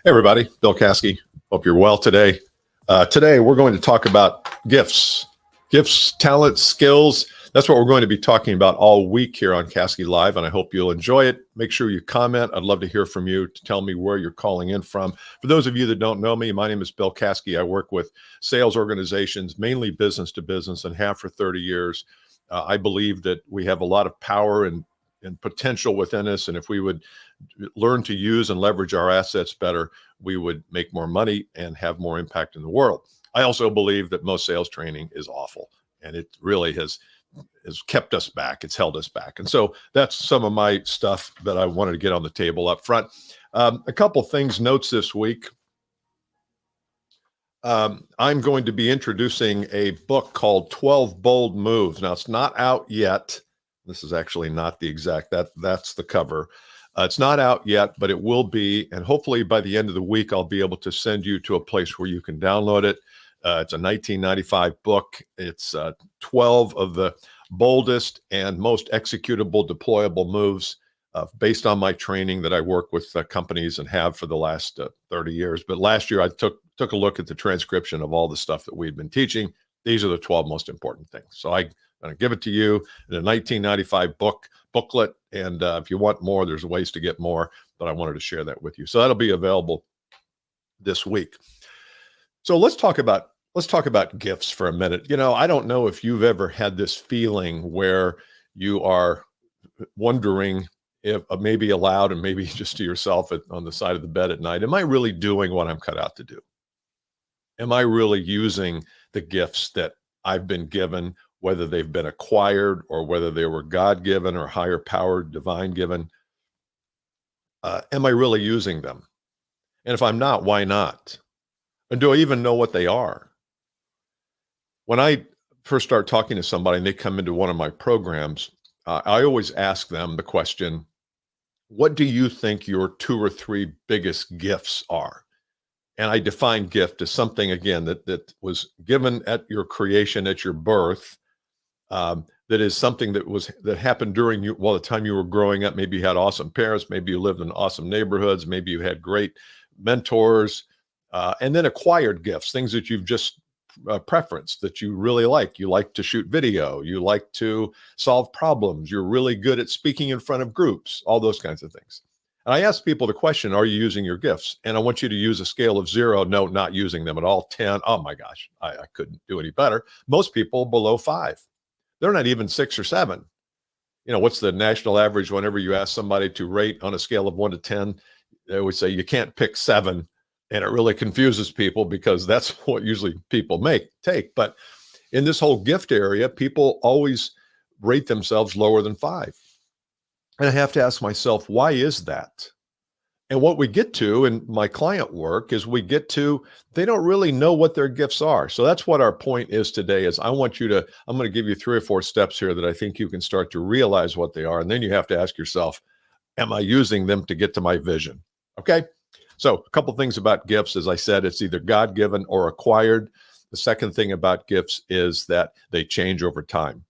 Hey everybody, Bill Caskey. Hope you're well today. Today we're going to talk about gifts, talents, skills. That's what we're going to be talking about all week here on Caskey Live, and I hope you'll enjoy it. Make sure you comment. I'd love to hear from you to tell me where you're calling in from. For those of you that don't know me, my name is Bill Caskey. I work with sales organizations, mainly business to business, and have for 30 years. I believe that we have a lot of power and potential within us, and if we would learn to use and leverage our assets better, we would make more money and have more impact in the world. I also believe that most sales training is awful, and it really has kept us back. It's held us back. And so that's some of my stuff that I wanted to get on the table up front. A couple things, notes this week. I'm going to be introducing a book called 12 Bold Moves. Now, it's not out yet. This is actually not the exact, that's the cover. It's not out yet, but it will be. And hopefully by the end of the week, I'll be able to send you to a place where you can download it. It's a 1995 book. It's 12 of the boldest and most executable, deployable moves based on my training that I work with companies and have for the last 30 years. But last year, I took a look at the transcription of all the stuff that we've been teaching. These are the 12 most important things. So I'm going to give it to you in a 1995 booklet. And if you want more, there's ways to get more, but I wanted to share that with you. So that'll be available this week. So let's talk about gifts for a minute. You know, I don't know if you've ever had this feeling where you are wondering if maybe aloud and maybe just to yourself on the side of the bed at night, am I really doing what I'm cut out to do? Am I really using the gifts that I've been given, whether they've been acquired or whether they were God-given or higher powered, divine given? Am I really using them? And if I'm not, why not? And do I even know what they are? When I first start talking to somebody and they come into one of my programs, I always ask them the question, what do you think your 2 or 3 biggest gifts are? And I define gift as something, again, that was given at your creation, at your birth, that is something that happened during you, the time you were growing up. Maybe you had awesome parents, maybe you lived in awesome neighborhoods, maybe you had great mentors, and then acquired gifts, things that you've just preferenced that you really like. You like to shoot video, you like to solve problems, you're really good at speaking in front of groups, all those kinds of things. And I ask people the question, are you using your gifts? And I want you to use a scale of 0, no, not using them at all, 10, oh my gosh, I couldn't do any better. Most people below 5. They're not even 6 or 7. You know, what's the national average whenever you ask somebody to rate on a scale of 1 to 10? They always say you can't pick 7. And it really confuses people because that's what usually people take. But in this whole gift area, people always rate themselves lower than 5. And I have to ask myself, why is that? And what we get to in my client work is they don't really know what their gifts are. So that's what our point is today is I'm going to give you 3 or 4 steps here that I think you can start to realize what they are. And then you have to ask yourself, am I using them to get to my vision? Okay. So a couple things about gifts. As I said, it's either God-given or acquired. The second thing about gifts is that they change over time.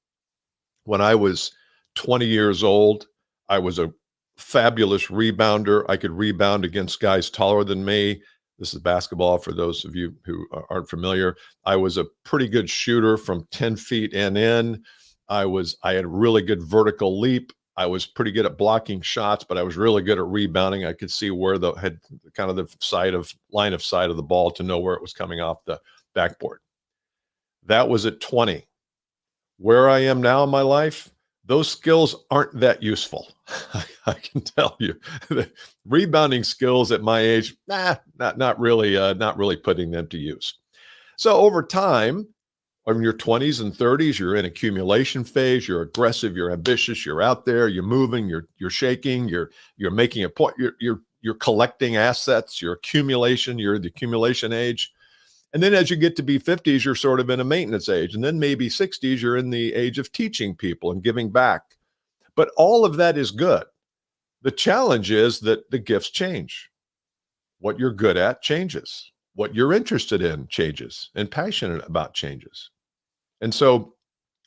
When I was 20 years old, I was a fabulous rebounder. I could rebound against guys taller than me. This is basketball for those of you who aren't familiar. I was a pretty good shooter from 10 feet and in. I had a really good vertical leap. I was pretty good at blocking shots, but I was really good at rebounding. I could see where the line of sight of the ball to know where it was coming off the backboard. That was at 20. Where I am now in my life, those skills aren't that useful. I can tell you, the rebounding skills at my age, not really putting them to use. So over time, in your 20s and 30s, you're in accumulation phase. You're aggressive. You're ambitious. You're out there. You're moving. You're shaking. You're making a point. You're collecting assets. You're the accumulation age. And then as you get to be 50s, you're sort of in a maintenance age. And then maybe 60s, you're in the age of teaching people and giving back. But all of that is good. The challenge is that the gifts change. What you're good at changes. What you're interested in changes and passionate about changes. And so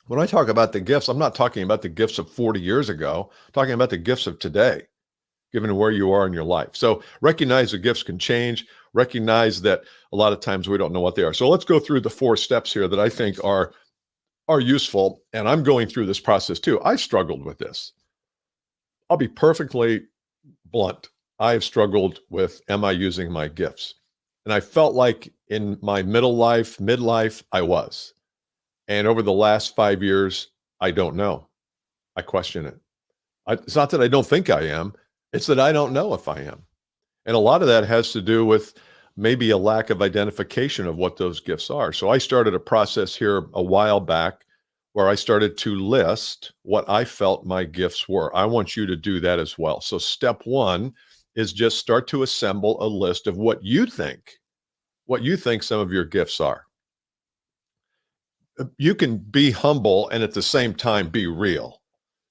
when I talk about the gifts, I'm not talking about the gifts of 40 years ago, I'm talking about the gifts of today. given where you are in your life. So recognize the gifts can change. Recognize that a lot of times we don't know what they are. So let's go through the 4 steps here that I think are useful. And I'm going through this process too. I struggled with this. I'll be perfectly blunt. I have struggled with, am I using my gifts? And I felt like in my midlife, I was. And over the last 5 years, I don't know. I question it. It's not that I don't think I am. It's that I don't know if I am. And a lot of that has to do with maybe a lack of identification of what those gifts are. So I started a process here a while back where I started to list what I felt my gifts were. I want you to do that as well. So step 1 is just start to assemble a list of what you think some of your gifts are. You can be humble and at the same time be real.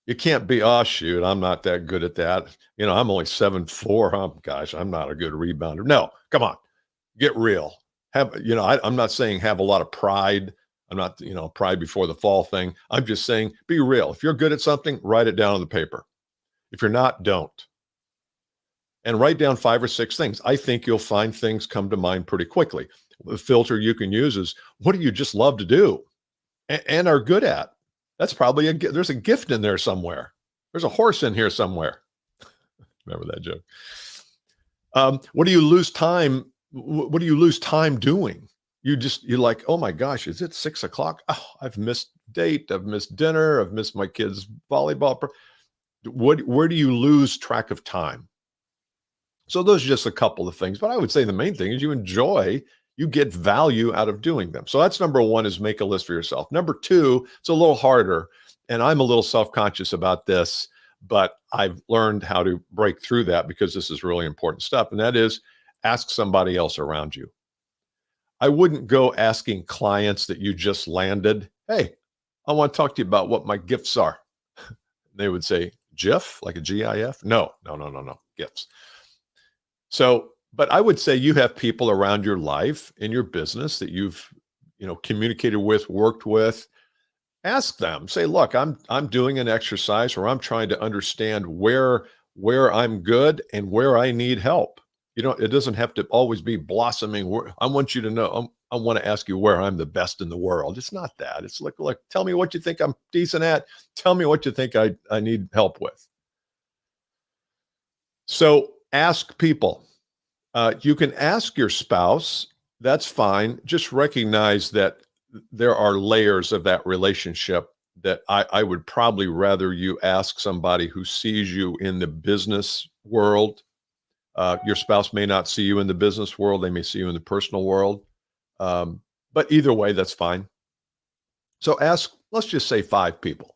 You can't be, oh, shoot, I'm not that good at that. I'm only 7'4". I'm not a good rebounder. No, come on, get real. I'm not saying have a lot of pride. I'm not, pride before the fall thing. I'm just saying be real. If you're good at something, write it down on the paper. If you're not, don't. And write down 5 or 6 things. I think you'll find things come to mind pretty quickly. The filter you can use is, what do you just love to do and are good at? That's probably there's a gift in there somewhere. There's a horse in here somewhere. Remember that joke. What do you lose time? What do you lose time doing? You're like, oh my gosh, is it 6 o'clock? Oh, I've missed date. I've missed dinner. I've missed my kids' volleyball. Where do you lose track of time? So those are just a couple of things, but I would say the main thing is you get value out of doing them. So that's number 1, is make a list for yourself. Number 2, it's a little harder, and I'm a little self-conscious about this, but I've learned how to break through that because this is really important stuff. And that is, ask somebody else around you. I wouldn't go asking clients that you just landed, hey, I want to talk to you about what my gifts are. They would say, GIF, like a GIF? No, gifts. So, but I would say you have people around your life in your business that you've, communicated with, worked with. Ask them, say, look, I'm doing an exercise, or I'm trying to understand where I'm good and where I need help. It doesn't have to always be blossoming. I want you to know, I want to ask you where I'm the best in the world. It's not that. It's like, tell me what you think I'm decent at. Tell me what you think I need help with. So ask people. You can ask your spouse. That's fine. Just recognize that there are layers of that relationship that I would probably rather you ask somebody who sees you in the business world. Your spouse may not see you in the business world. They may see you in the personal world. But either way, that's fine. So ask, let's just say 5 people.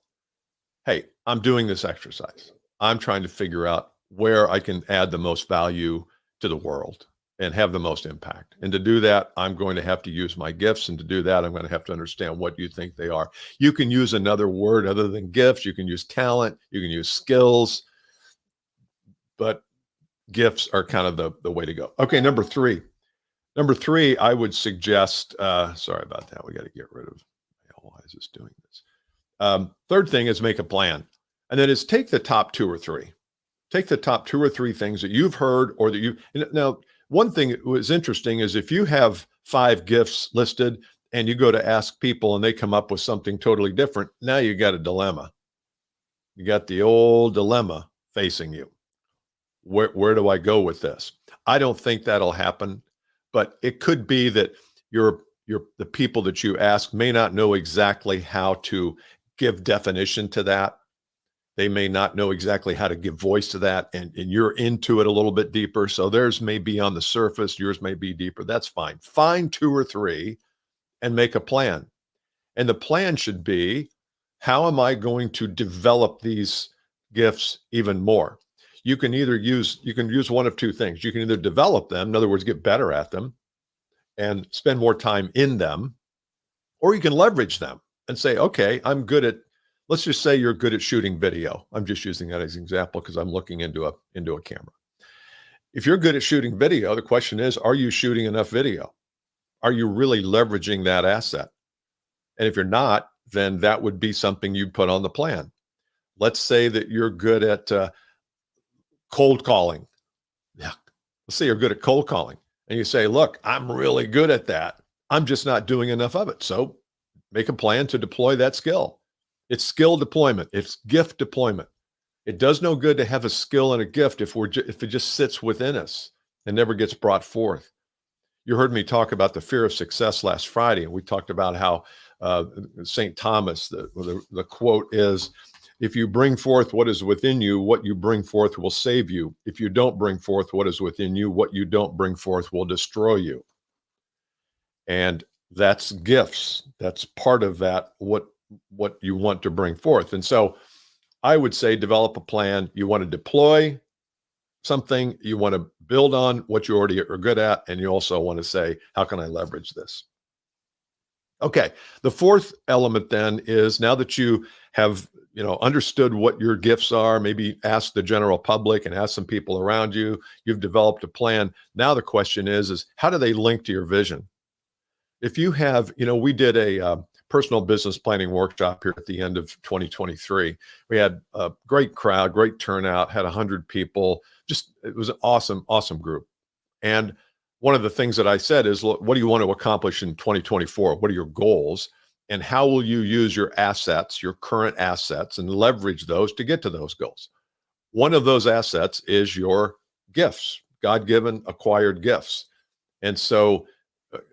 Hey, I'm doing this exercise. I'm trying to figure out where I can add the most value to the world and have the most impact. And to do that, I'm going to have to use my gifts. And to do that, I'm going to have to understand what you think they are. You can use another word other than gifts. You can use talent. You can use skills. But gifts are kind of the way to go. Okay, number 3. Number 3, I would suggest, sorry about that. We got to get rid of, why is this doing this? Third thing is make a plan. And that is take the top 2 or 3. Take the top 2 or 3 things that you've heard or that now, one thing that was interesting is if you have 5 gifts listed and you go to ask people and they come up with something totally different, now you got a dilemma. You got the old dilemma facing you. Where do I go with this? I don't think that'll happen, but it could be that the people that you ask may not know exactly how to give definition to that. They may not know exactly how to give voice to that, and you're into it a little bit deeper. So theirs may be on the surface, yours may be deeper. That's fine. Find 2 or 3 and make a plan. And the plan should be, how am I going to develop these gifts even more? You can use one of 2 things. You can either develop them, in other words, get better at them and spend more time in them, or you can leverage them and say, okay, I'm good at, let's just say you're good at shooting video. I'm just using that as an example because I'm looking into a camera. If you're good at shooting video, the question is, are you shooting enough video? Are you really leveraging that asset? And if you're not, then that would be something you'd put on the plan. Let's say that you're good at Cold calling. Yeah. Let's say you're good at cold calling and you say, look, I'm really good at that. I'm just not doing enough of it. So make a plan to deploy that skill. It's skill deployment. It's gift deployment. It does no good to have a skill and a gift if if it just sits within us and never gets brought forth. You heard me talk about the fear of success last Friday, and we talked about how St. Thomas, the quote is, if you bring forth what is within you, what you bring forth will save you. If you don't bring forth what is within you, what you don't bring forth will destroy you. And that's gifts. That's part of that, what you want to bring forth. And so I would say develop a plan. You want to deploy something, you want to build on what you already are good at, and you also want to say, how can I leverage this? Okay, the fourth element then is, now that you have understood what your gifts are, maybe ask the general public and ask some people around you, you've developed a plan. Now the question is how do they link to your vision? If you have, we did a personal business planning workshop here at the end of 2023. We had a great crowd, great turnout, had 100 people. It was an awesome group. And one of the things that I said is, look, what do you want to accomplish in 2024? What are your goals? And how will you use your assets, your current assets, and leverage those to get to those goals? One of those assets is your gifts, God-given, acquired gifts. And so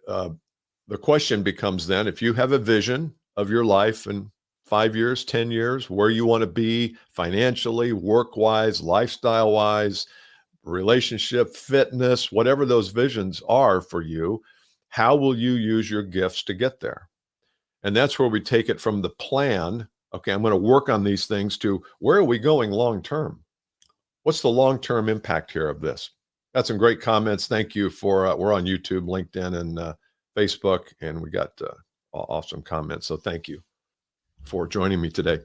the question becomes then, if you have a vision of your life in 5 years, 10 years, where you want to be financially, work-wise, lifestyle-wise, relationship, fitness, whatever those visions are for you, how will you use your gifts to get there? And that's where we take it from the plan. Okay, I'm going to work on these things to where are we going long-term? What's the long-term impact here of this? Got some great comments. Thank you for, we're on YouTube, LinkedIn, and Facebook, and we got awesome comments. So thank you for joining me today.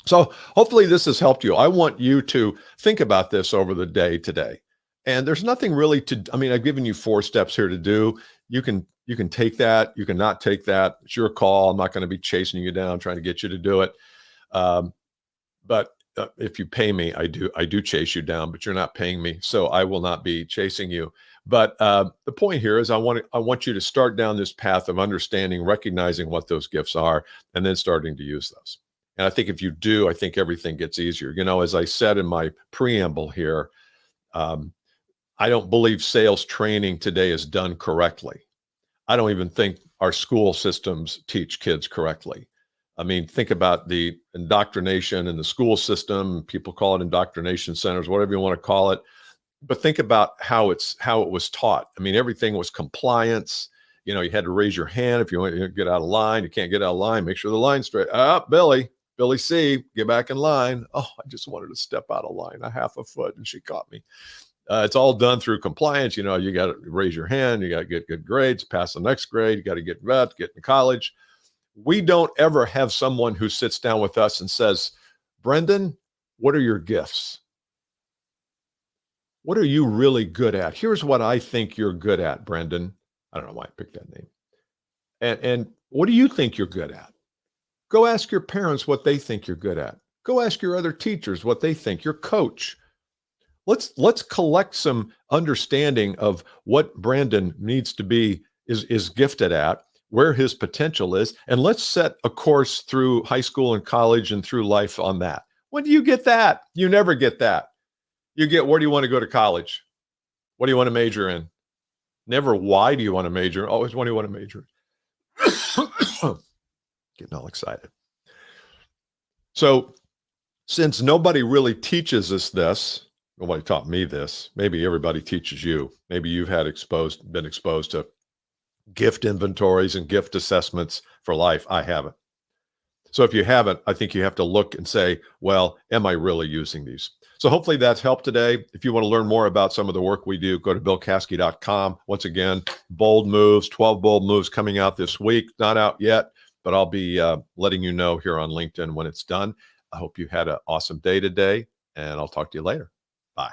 So hopefully this has helped you. I want you to think about this over the day today. And there's nothing really I've given you 4 steps here to do. You can take that, you can not take that. It's your call. I'm not going to be chasing you down, trying to get you to do it. But if you pay me, I do chase you down, but you're not paying me. So I will not be chasing you. But the point here is I want you to start down this path of understanding, recognizing what those gifts are, and then starting to use those. And I think if you do, I think everything gets easier. As I said in my preamble here, I don't believe sales training today is done correctly. I don't even think our school systems teach kids correctly. I mean, think about the indoctrination in the school system. People call it indoctrination centers, whatever you want to call it. But think about how it was taught. I mean, everything was compliance. You had to raise your hand if you want to get out of line. You can't get out of line. Make sure the line's straight. Billy C, get back in line. Oh, I just wanted to step out of line a half a foot, and she caught me. It's all done through compliance. You got to raise your hand. You got to get good grades, pass the next grade. You got to get in college. We don't ever have someone who sits down with us and says, Brendan, what are your gifts? What are you really good at? Here's what I think you're good at, Brendan. I don't know why I picked that name. And what do you think you're good at? Go ask your parents what they think you're good at. Go ask your other teachers what they think, your coach. Let's collect some understanding of what Brandon needs to be, is gifted at, where his potential is, and let's set a course through high school and college and through life on that. When do you get that? You never get that. You get, where do you want to go to college? What do you want to major in? Never why do you want to major, always what do you want to major in? Getting all excited. So since nobody really teaches us this, nobody taught me this, maybe everybody teaches you. Maybe you've been exposed to gift inventories and gift assessments for life. I haven't. So if you haven't, I think you have to look and say, well, am I really using these? So hopefully that's helped today. If you want to learn more about some of the work we do, go to billcaskey.com. Once again, bold moves, 12 bold moves coming out this week. Not out yet, but I'll be letting you know here on LinkedIn when it's done. I hope you had an awesome day today, and I'll talk to you later. Bye.